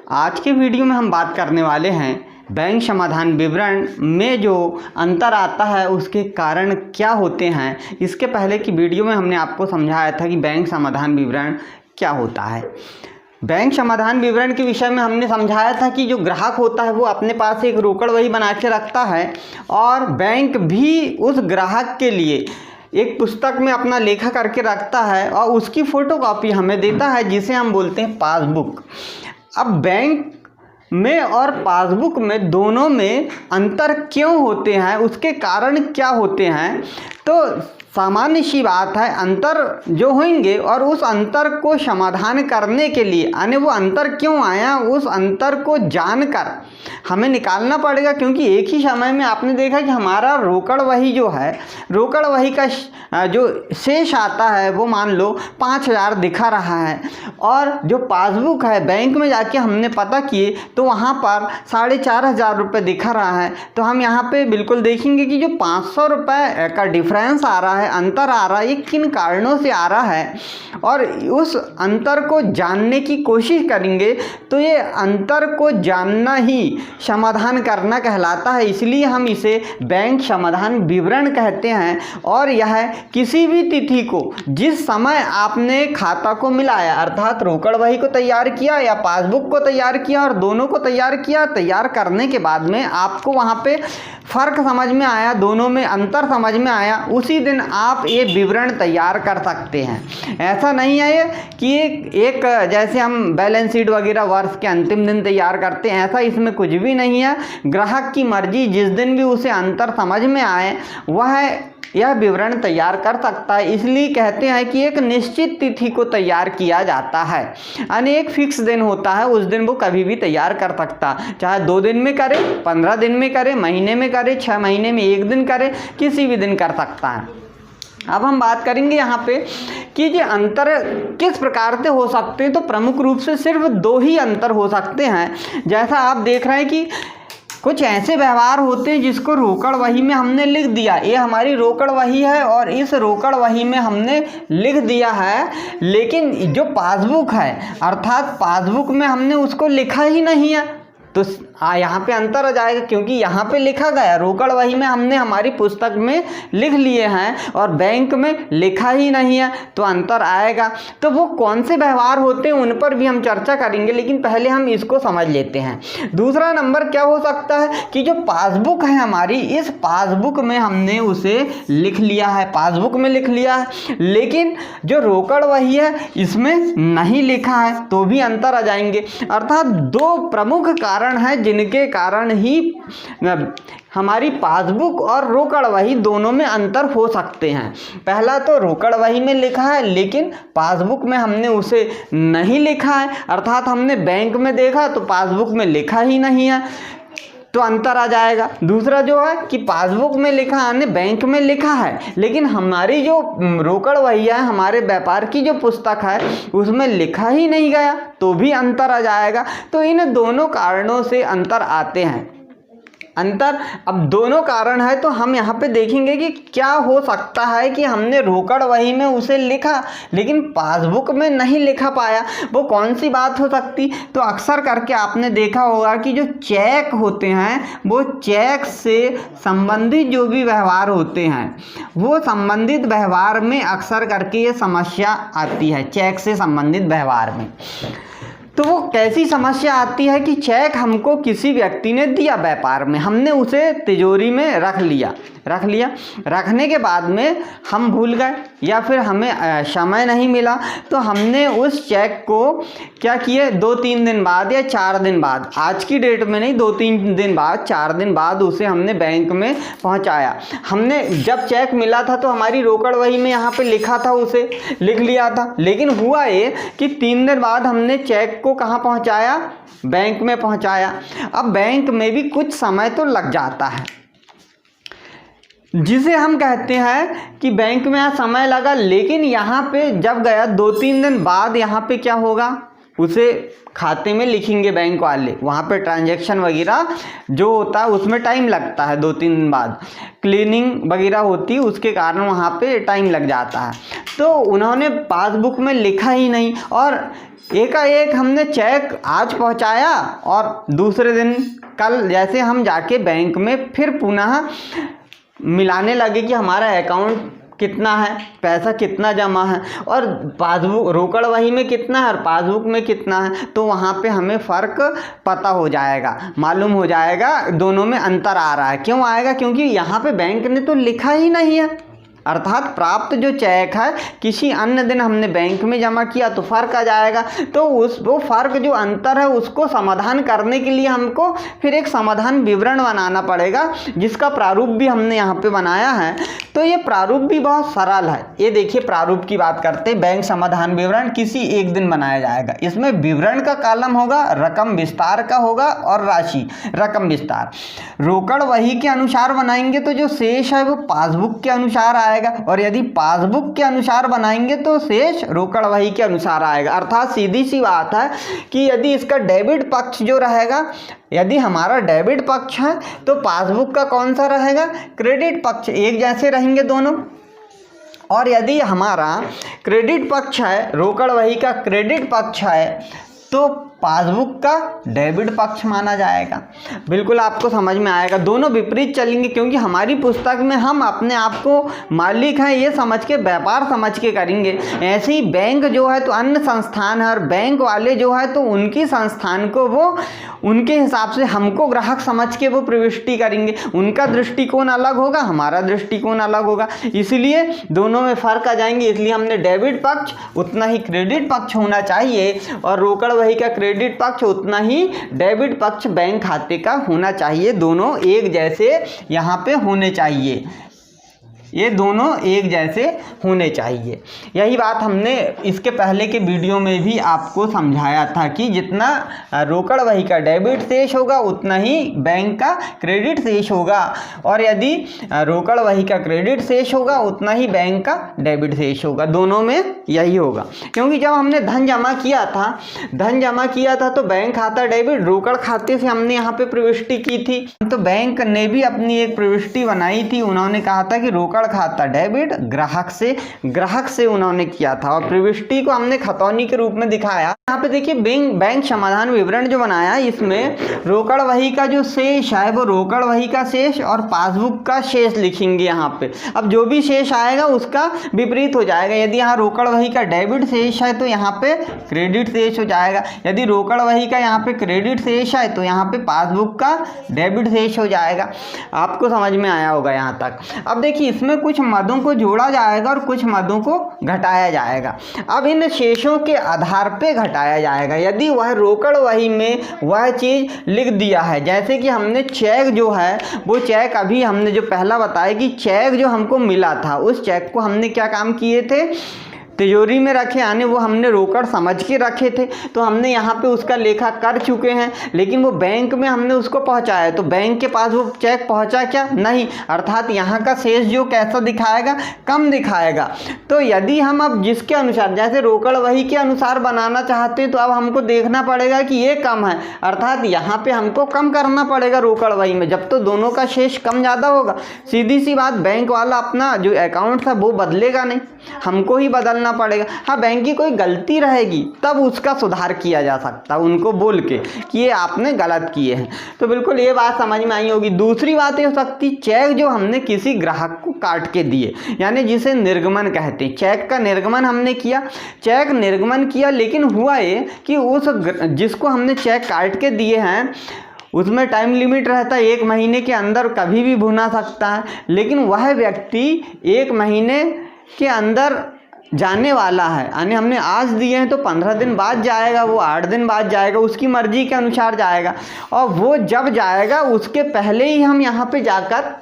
आज के वीडियो में हम बात करने वाले हैं बैंक समाधान विवरण में जो अंतर आता है उसके कारण क्या होते हैं। इसके पहले की वीडियो में हमने आपको समझाया था कि बैंक समाधान विवरण क्या होता है। बैंक समाधान विवरण के विषय में हमने समझाया था कि जो ग्राहक होता है वो अपने पास एक रोकड़ वही बना के रखता है और बैंक भी उस ग्राहक के लिए एक पुस्तक में अपना लेखा करके रखता है और उसकी फ़ोटोकॉपी हमें देता है जिसे हम बोलते हैं पासबुक। अब बैंक में और पासबुक में दोनों में अंतर क्यों होते हैं, उसके कारण क्या होते हैं, तो सामान्य सी बात है अंतर जो होंगे और उस अंतर को समाधान करने के लिए यानी वो अंतर क्यों आया उस अंतर को जानकर हमें निकालना पड़ेगा। क्योंकि एक ही समय में आपने देखा कि हमारा रोकड़ वही जो है, रोकड़ वही का जो शेष आता है वो मान लो 5,000 दिखा रहा है और जो पासबुक है बैंक में जाके हमने पता किए तो वहाँ पर 4,500 रुपये दिखा रहा है। तो हम यहाँ पे बिल्कुल देखेंगे कि जो 500 रुपये का डिफरेंस आ रहा है, अंतर आ रहा है, ये किन कारणों से आ रहा है और उस अंतर को जानने की कोशिश करेंगे। तो ये अंतर को जानना ही समाधान करना कहलाता है, इसलिए हम इसे बैंक समाधान विवरण कहते हैं। और यह किसी भी तिथि को जिस समय आपने खाता को मिलाया अर्थात रोकड़ वही को तैयार किया या पासबुक को तैयार किया और दोनों को तैयार किया, तैयार करने के बाद में आपको वहाँ पे फ़र्क समझ में आया, दोनों में अंतर समझ में आया, उसी दिन आप ये विवरण तैयार कर सकते हैं। ऐसा नहीं है कि एक जैसे हम बैलेंस शीट वगैरह वर्ष के अंतिम दिन तैयार करते हैं, ऐसा इसमें कुछ भी नहीं है। ग्राहक की मर्जी, जिस दिन भी उसे अंतर समझ में आए वह यह विवरण तैयार कर सकता है। इसलिए कहते हैं कि एक निश्चित तिथि को तैयार किया जाता है, यानी एक फिक्स दिन होता है, उस दिन वो कभी भी तैयार कर सकता, चाहे 2 दिन में करे, 15 दिन में करे, महीने में करे, 6 महीने में 1 दिन करे, किसी भी दिन कर सकता है। अब हम बात करेंगे यहाँ पे कि ये अंतर किस प्रकार से हो सकते हैं। तो प्रमुख रूप से सिर्फ 2 ही अंतर हो सकते हैं। जैसा आप देख रहे हैं कि कुछ ऐसे व्यवहार होते हैं जिसको रोकड़ वही में हमने लिख दिया, ये हमारी रोकड़ वही है और इस रोकड़ वही में हमने लिख दिया है, लेकिन जो पासबुक है अर्थात पासबुक में हमने उसको लिखा ही नहीं है। तो यहाँ पे अंतर आ जाएगा क्योंकि यहाँ पे लिखा गया, रोकड़ वही में हमने हमारी पुस्तक में लिख लिए हैं और बैंक में लिखा ही नहीं है, तो अंतर आएगा। तो वो कौन से व्यवहार होते हैं उन पर भी हम चर्चा करेंगे, लेकिन पहले हम इसको समझ लेते हैं। दूसरा नंबर क्या हो सकता है कि जो पासबुक है हमारी, इस पासबुक में हमने उसे लिख लिया है, पासबुक में लिख लिया है, लेकिन जो रोकड़ वही है इसमें नहीं लिखा है, तो भी अंतर आ जाएंगे। अर्थात 2 प्रमुख कारण है जिनके कारण ही हमारी पासबुक और रोकड़ वही दोनों में अंतर हो सकते हैं। पहला तो रोकड़ वही में लिखा है लेकिन पासबुक में हमने उसे नहीं लिखा है, अर्थात हमने बैंक में देखा तो पासबुक में लिखा ही नहीं है, तो अंतर आ जाएगा। दूसरा जो है कि पासबुक में लिखा है, बैंक में लिखा है, लेकिन हमारी जो रोकड़ वही है, हमारे व्यापार की जो पुस्तक है उसमें लिखा ही नहीं गया, तो भी अंतर आ जाएगा। तो इन दोनों कारणों से अंतर आते हैं। अंतर अब दोनों कारण है तो हम यहाँ पे देखेंगे कि क्या हो सकता है कि हमने रोकड़ वही में उसे लिखा लेकिन पासबुक में नहीं लिखा पाया, वो कौन सी बात हो सकती। तो अक्सर करके आपने देखा होगा कि जो चेक होते हैं वो चेक से संबंधित जो भी व्यवहार होते हैं वो संबंधित व्यवहार में अक्सर करके ये समस्या आती है, चेक से संबंधित व्यवहार में। तो वो कैसी समस्या आती है कि चेक हमको किसी व्यक्ति ने दिया व्यापार में, हमने उसे तिजोरी में रख लिया, रखने के बाद में हम भूल गए या फिर हमें समय नहीं मिला, तो हमने उस चेक को क्या किए 2-3 दिन बाद या 4 दिन बाद, आज की डेट में नहीं, 2-3 दिन बाद, 4 दिन बाद उसे हमने बैंक में पहुंचाया। हमने जब चेक मिला था तो हमारी रोकड़ वही में यहाँ पे लिखा था, उसे लिख लिया था, लेकिन हुआ ये कि 3 दिन बाद हमने चेक को कहाँ पहुंचाया, बैंक में पहुंचाया। अब बैंक में भी कुछ समय तो लग जाता है, जिसे हम कहते हैं कि बैंक में समय लगा, लेकिन यहाँ पे जब गया 2-3 दिन बाद यहाँ पे क्या होगा, उसे खाते में लिखेंगे बैंक वाले, वहाँ पे ट्रांजैक्शन वगैरह जो होता है उसमें टाइम लगता है, 2-3 दिन बाद क्लीनिंग वगैरह होती है, उसके कारण वहाँ पे टाइम लग जाता है। तो उन्होंने पासबुक में लिखा ही नहीं और एकाएक हमने चेक आज पहुँचाया और दूसरे दिन कल जैसे हम जाके बैंक में फिर पुनः मिलाने लगे कि हमारा अकाउंट कितना है, पैसा कितना जमा है और पासबुक रोकड़ वही में कितना है और पासबुक में कितना है, तो वहाँ पे हमें फ़र्क पता हो जाएगा, मालूम हो जाएगा, दोनों में अंतर आ रहा है। क्यों आएगा? क्योंकि यहाँ पे बैंक ने तो लिखा ही नहीं है, अर्थात प्राप्त जो चेक है किसी अन्य दिन हमने बैंक में जमा किया तो फ़र्क आ जाएगा। तो वो फ़र्क जो अंतर है उसको समाधान करने के लिए हमको फिर एक समाधान विवरण बनाना पड़ेगा, जिसका प्रारूप भी हमने यहाँ पे बनाया है। तो ये प्रारूप भी बहुत सरल है। ये देखिए, प्रारूप की बात करते हैं, बैंक समाधान विवरण किसी एक दिन बनाया जाएगा। इसमें विवरण का कॉलम होगा, रकम विस्तार का होगा और राशि रकम विस्तार। रोकड़ वही के अनुसार बनाएंगे तो जो शेष है वो पासबुक के अनुसार आएगा और यदि पासबुक के अनुसार बनाएंगे तो शेष रोकड़ वही के अनुसार आएगा। अर्थात सीधी सी बात है कि यदि इसका डेबिट पक्ष जो रहेगा, यदि हमारा डेबिट पक्ष है तो पासबुक का कौन सा रहेगा? क्रेडिट पक्ष। एक जैसे रहेंगे दोनों। और यदि हमारा क्रेडिट पक्ष है, रोकड़ वही का क्रेडिट पक्ष है, तो पासबुक का डेबिट पक्ष माना जाएगा। बिल्कुल आपको समझ में आएगा। दोनों विपरीत चलेंगे क्योंकि हमारी पुस्तक में हम अपने आप को मालिक हैं ये समझ के, व्यापार समझ के करेंगे। ऐसे ही बैंक जो है तो अन्य संस्थान है और बैंक वाले जो है तो उनकी संस्थान को वो उनके हिसाब से हमको ग्राहक समझ के वो प्रविष्टि करेंगे। उनका दृष्टिकोण अलग होगा, हमारा दृष्टिकोण अलग होगा, इसलिए दोनों में फ़र्क आ जाएंगे। इसलिए हमने डेबिट पक्ष उतना ही क्रेडिट पक्ष होना चाहिए और रोकड़ वही का क्रेडिट पक्ष उतना ही डेबिट पक्ष बैंक खाते का होना चाहिए। दोनों एक जैसे यहाँ पे होने चाहिए, ये दोनों एक जैसे होने चाहिए। यही बात हमने इसके पहले के वीडियो में भी आपको समझाया था कि जितना रोकड़ वही का डेबिट शेष होगा उतना ही बैंक का क्रेडिट शेष होगा और यदि रोकड़ वही का क्रेडिट शेष होगा उतना ही बैंक का डेबिट शेष होगा। दोनों में यही होगा क्योंकि जब हमने धन जमा किया था तो बैंक खाता डेबिट, रोकड़ खाते से हमने यहाँ पे प्रविष्टि की थी। तो बैंक ने भी अपनी एक प्रविष्टि बनाई थी, उन्होंने कहा था कि रोकड़ खाता डेबिट ग्राहक से उन्होंने किया था और प्रविष्टि को हमने खतौनी के रूप में दिखाया। यहाँ पे देखिए बैंक समाधान विवरण जो बनाया इसमें रोकड़ वही का जो शेष है वो रोकड़ वही का शेष और पासबुक का शेष लिखेंगे यहाँ पे। अब जो भी शेष आएगा उसका विपरीत हो जाएगा। यदि यहाँ रोकड़ वही का डेबिट शेष है तो यहाँ पे क्रेडिट शेष हो जाएगा, यदि रोकड़ वही का यहाँ पे क्रेडिट शेष है तो यहाँ पे पासबुक का डेबिट शेष हो जाएगा। आपको समझ में आया होगा यहाँ तक। अब देखिए इसमें कुछ मदों को जोड़ा जाएगा और कुछ मदों को घटाया जाएगा। अब इन शेषों के आधार पे घटाया जाएगा। यदि वह रोकड़ वही में वह चीज़ लिख दिया है, जैसे कि हमने चेक जो है वो चेक अभी हमने जो पहला बताया कि चेक जो हमको मिला था उस चेक को हमने क्या काम किए थे? तिजोरी में रखे, यानी वो हमने रोकड़ समझ के रखे थे, तो हमने यहाँ पे उसका लेखा कर चुके हैं। लेकिन वो बैंक में हमने उसको पहुँचाया तो बैंक के पास वो चेक पहुँचा क्या? नहीं। अर्थात यहाँ का शेष जो कैसा दिखाएगा? कम दिखाएगा। तो यदि हम अब जिसके अनुसार, जैसे रोकड़ वही के अनुसार बनाना चाहते हैं तो अब हमको देखना पड़ेगा कि ये कम है, अर्थात यहाँ पे हमको कम करना पड़ेगा रोकड़ वही में। जब तो दोनों का शेष कम ज़्यादा होगा, सीधी सी बात, बैंक वाला अपना जो अकाउंट था वो बदलेगा नहीं, हमको ही बदलना पड़ेगा। हाँ, बैंक की कोई गलती रहेगी तब उसका सुधार किया जा सकता है, उनको बोल के कि ये आपने गलत किए हैं। तो बिल्कुल ये बात समझ में आई होगी। दूसरी बात ये हो सकती, चेक जो हमने किसी ग्राहक को काट के दिए, यानी जिसे निर्गमन कहते हैं। चेक का निर्गमन हमने किया, चेक निर्गमन किया, लेकिन हुआ ये कि उस जिसको हमने चेक काट के दिए हैं उसमें टाइम लिमिट रहता है, 1 महीने के अंदर कभी भी भुना सकता है। लेकिन वह व्यक्ति 1 महीने के अंदर जाने वाला है, यानी हमने आज दिए हैं तो 15 दिन बाद जाएगा, वो 8 दिन बाद जाएगा, उसकी मर्जी के अनुसार जाएगा। और वो जब जाएगा उसके पहले ही हम यहाँ पे जाकर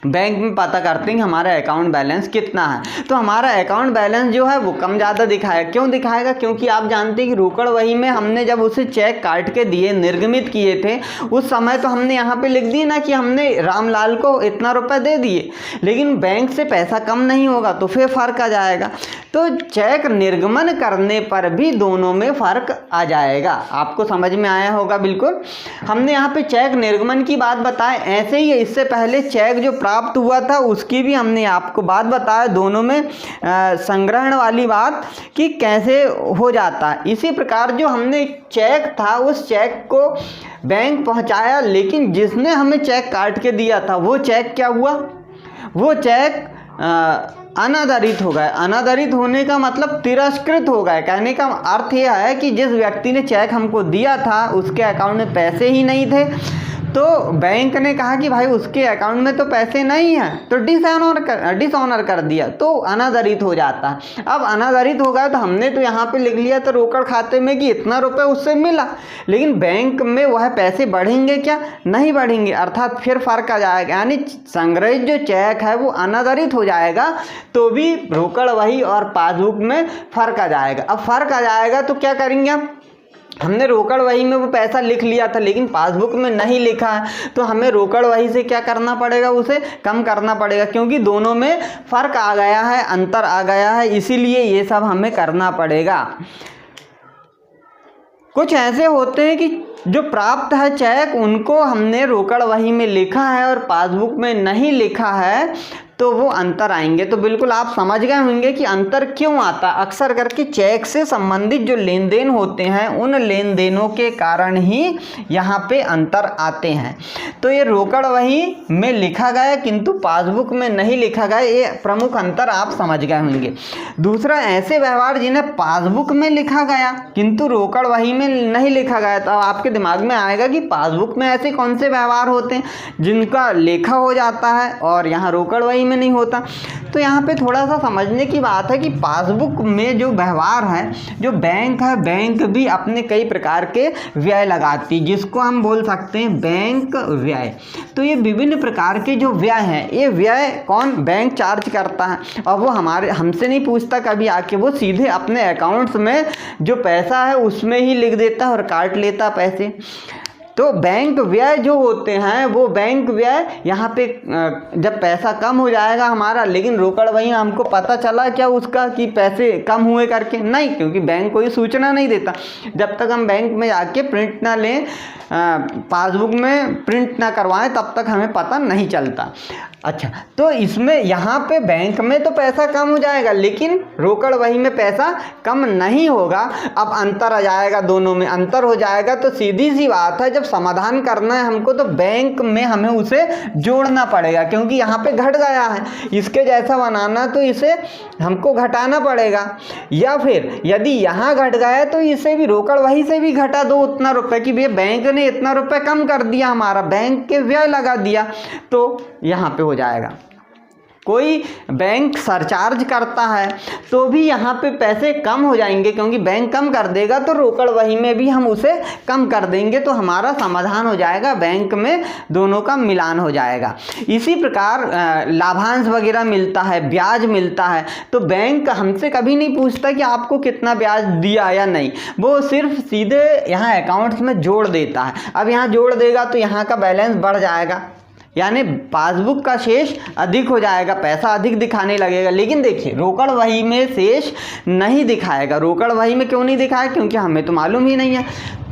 बैंक में पता करते हैं कि हमारा अकाउंट बैलेंस कितना है। तो हमारा अकाउंट बैलेंस जो है वो कम ज़्यादा दिखाएगा। क्यों दिखाएगा? क्योंकि आप जानते हैं कि रोकड़ वही में हमने जब उसे चेक काट के दिए, निर्गमित किए थे, उस समय तो हमने यहाँ पे लिख दिए ना कि हमने रामलाल को इतना रुपए दे दिए, लेकिन बैंक से पैसा कम नहीं होगा तो फिर फ़र्क आ जाएगा। तो चेक निर्गमन करने पर भी दोनों में फ़र्क आ जाएगा। आपको समझ में आया होगा बिल्कुल। हमने यहाँ पे चेक निर्गमन की बात बताए, ऐसे ही इससे पहले चेक जो प्राप्त हुआ था उसकी भी हमने आपको बात बताया, दोनों में संग्रहण वाली बात कि कैसे हो जाता है। इसी प्रकार जो हमने चेक था उस चेक को बैंक पहुंचाया, लेकिन जिसने हमें चेक काट के दिया था वो चेक क्या हुआ? वो चेक अनादरित हो गए। अनादरित होने का मतलब तिरस्कृत हो गए। कहने का अर्थ यह है कि जिस व्यक्ति ने चेक हमको दिया था उसके अकाउंट में पैसे ही नहीं थे, तो बैंक ने कहा कि भाई उसके अकाउंट में तो पैसे नहीं हैं, तो डिसऑनर कर दिया, तो अनादरित हो जाता है। अब अनादरित हो गया तो हमने तो यहाँ पे लिख लिया तो रोकड़ खाते में कि इतना रुपए उससे मिला, लेकिन बैंक में वह पैसे बढ़ेंगे क्या? नहीं बढ़ेंगे, अर्थात फिर फर्क आ जाएगा। यानी संग्रहित जो चेक है वो अनादरित हो जाएगा, तो भी रोकड़ वही और पासबुक में फर्क आ जाएगा। अब फर्क आ जाएगा तो क्या करेंगे? हमने रोकड़ वही में वो पैसा लिख लिया था लेकिन पासबुक में नहीं लिखा है, तो हमें रोकड़ वही से क्या करना पड़ेगा? उसे कम करना पड़ेगा, क्योंकि दोनों में फ़र्क आ गया है, अंतर आ गया है, इसीलिए ये सब हमें करना पड़ेगा। कुछ ऐसे होते हैं कि जो प्राप्त है चेक उनको हमने रोकड़ वही में लिखा है और पासबुक में नहीं लिखा है, तो वो अंतर आएंगे। तो बिल्कुल आप समझ गए होंगे कि अंतर क्यों आता। अक्सर करके चेक से संबंधित जो लेन देन होते हैं उन लेन देनों के कारण ही यहाँ पे अंतर आते हैं। तो ये रोकड़ वही में लिखा गया किंतु पासबुक में नहीं लिखा गया, ये प्रमुख अंतर आप समझ गए होंगे। दूसरा, ऐसे व्यवहार जिन्हें पासबुक में लिखा गया किंतु रोकड़ वही में नहीं लिखा गया, तो आपके दिमाग में आएगा कि पासबुक में ऐसे कौन से व्यवहार होते हैं जिनका लेखा हो जाता है और यहाँ रोकड़ वही में नहीं होता। तो यहाँ पे थोड़ा सा समझने की बात है कि पासबुक में जो व्यवहार है, जो बैंक है, बैंक भी अपने कई प्रकार के व्यय लगाती, जिसको हम बोल सकते हैं बैंक व्यय। तो ये विभिन्न प्रकार के जो व्यय हैं, ये व्यय कौन? बैंक चार्ज करता है, और वो हमसे नहीं पूछता कभी आके, वो सीधे अपने अकाउंट्स में जो पैसा है उसमें ही लिख देता है और काट लेता पैसे। तो बैंक व्यय जो होते हैं वो बैंक व्यय यहाँ पे जब पैसा कम हो जाएगा हमारा, लेकिन रोकड़ वही हमको पता चला क्या उसका कि पैसे कम हुए करके? नहीं, क्योंकि बैंक कोई सूचना नहीं देता। जब तक हम बैंक में जाके प्रिंट ना लें, पासबुक में प्रिंट ना करवाएं, तब तक हमें पता नहीं चलता। अच्छा, तो इसमें यहाँ पे बैंक में तो पैसा कम हो जाएगा लेकिन रोकड़ वही में पैसा कम नहीं होगा। अब अंतर आ जाएगा, दोनों में अंतर हो जाएगा। तो सीधी सी बात है, जब समाधान करना है हमको तो बैंक में हमें उसे जोड़ना पड़ेगा, क्योंकि यहाँ पे घट गया है, इसके जैसा बनाना तो इसे हमको घटाना पड़ेगा। या फिर यदि यहाँ घट गया तो इसे भी रोकड़ वही से भी घटा दो उतना रुपए कि भैया बैंक ने इतना रुपए कम कर दिया, हमारा बैंक के व्यय लगा दिया, तो यहाँ पे हो जाएगा। कोई बैंक सरचार्ज करता है तो भी यहाँ पे पैसे कम हो जाएंगे, क्योंकि बैंक कम कर देगा तो रोकड़ वही में भी हम उसे कम कर देंगे, तो हमारा समाधान हो जाएगा, बैंक में दोनों का मिलान हो जाएगा। इसी प्रकार लाभांश वगैरह मिलता है, ब्याज मिलता है, तो बैंक हमसे कभी नहीं पूछता कि आपको कितना ब्याज दिया या नहीं, वो सिर्फ सीधे यहाँ अकाउंट्स में जोड़ देता है। अब यहाँ जोड़ देगा तो यहाँ का बैलेंस बढ़ जाएगा, यानी पासबुक का शेष अधिक हो जाएगा, पैसा अधिक दिखाने लगेगा। लेकिन देखिए रोकड़ वही में शेष नहीं दिखाएगा। रोकड़ वही में क्यों नहीं दिखाएगा? क्योंकि हमें तो मालूम ही नहीं है।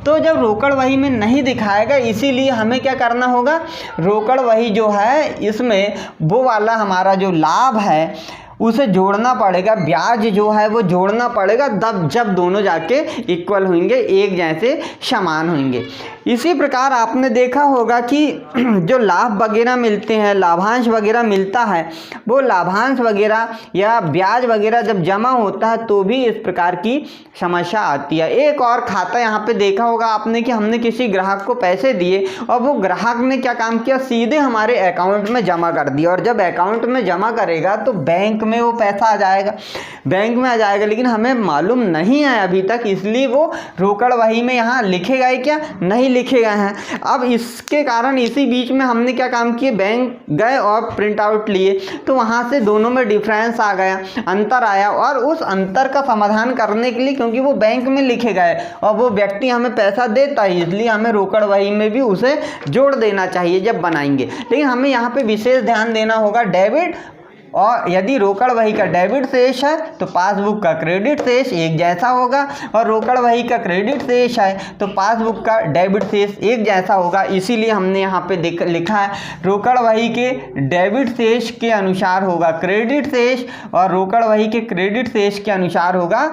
तो जब रोकड़ वही में नहीं दिखाएगा, इसीलिए हमें क्या करना होगा? रोकड़ वही जो है इसमें वो वाला हमारा जो लाभ है उसे जोड़ना पड़ेगा, ब्याज जो है वो जोड़ना पड़ेगा, तब जब दोनों जाके इक्वल होंगे, एक जैसे समान होंगे। इसी प्रकार आपने देखा होगा कि जो लाभ वगैरह मिलते हैं, लाभांश वगैरह मिलता है, वो लाभांश वगैरह या ब्याज वगैरह जब जमा होता है तो भी इस प्रकार की समस्या आती है। एक और खाता यहाँ पे देखा होगा आपने कि हमने किसी ग्राहक को पैसे दिए और वो ग्राहक ने क्या काम किया? सीधे हमारे अकाउंट में जमा कर दिया, और जब अकाउंट में जमा करेगा तो बैंक में वो पैसा आ जाएगा, बैंक में आ जाएगा, लेकिन हमें मालूम नहीं है अभी तक, इसलिए वो रोकड़ वही में यहाँ लिखेगा ही क्या? नहीं नहीं लिखे गए हैं। अब इसके कारण इसी बीच में हमने क्या काम किए, बैंक गए और प्रिंट आउट लिए, तो वहाँ से दोनों में डिफरेंस आ गया, अंतर आया। और उस अंतर का समाधान करने के लिए, क्योंकि वो बैंक में लिखे गए और वो व्यक्ति हमें पैसा देता है, इसलिए हमें रोकड़ वही में भी उसे जोड़ देना चाहिए जब बनाएंगे। लेकिन हमें यहाँ पे विशेष ध्यान देना होगा, डेबिट, और यदि रोकड़ वही का डेबिट शेष है तो पासबुक का क्रेडिट शेष एक जैसा होगा, और रोकड़ वही का क्रेडिट शेष है तो पासबुक का डेबिट शेष एक जैसा होगा। इसीलिए हमने यहाँ पे लिखा है रोकड़ वही के डेबिट शेष के अनुसार होगा क्रेडिट शेष, और रोकड़ वही के क्रेडिट शेष के अनुसार होगा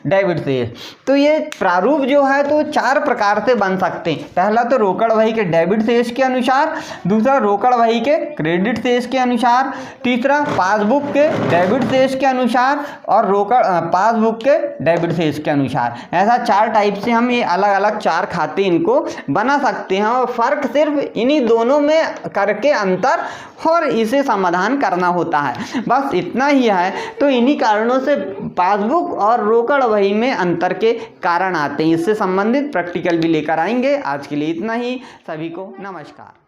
डेबिट शेष। तो ये प्रारूप जो है तो 4 प्रकार से बन सकते हैं। पहला तो रोकड़ वही के डेबिट शेष के अनुसार, दूसरा रोकड़ वही के क्रेडिट शेष के अनुसार, तीसरा पासबुक के डेबिट शेष के अनुसार, और पासबुक के डेबिट शेष के अनुसार। ऐसा 4 टाइप से हम ये अलग अलग 4 खाते इनको बना सकते हैं, और फर्क सिर्फ इन्हीं दोनों में करके अंतर और इसे समाधान करना होता है, बस इतना ही है। तो इन्हीं कारणों से पासबुक और रोकड़ वही में अंतर के कारण आते हैं। इससे संबंधित प्रैक्टिकल भी लेकर आएंगे। आज के लिए इतना ही, सभी को नमस्कार।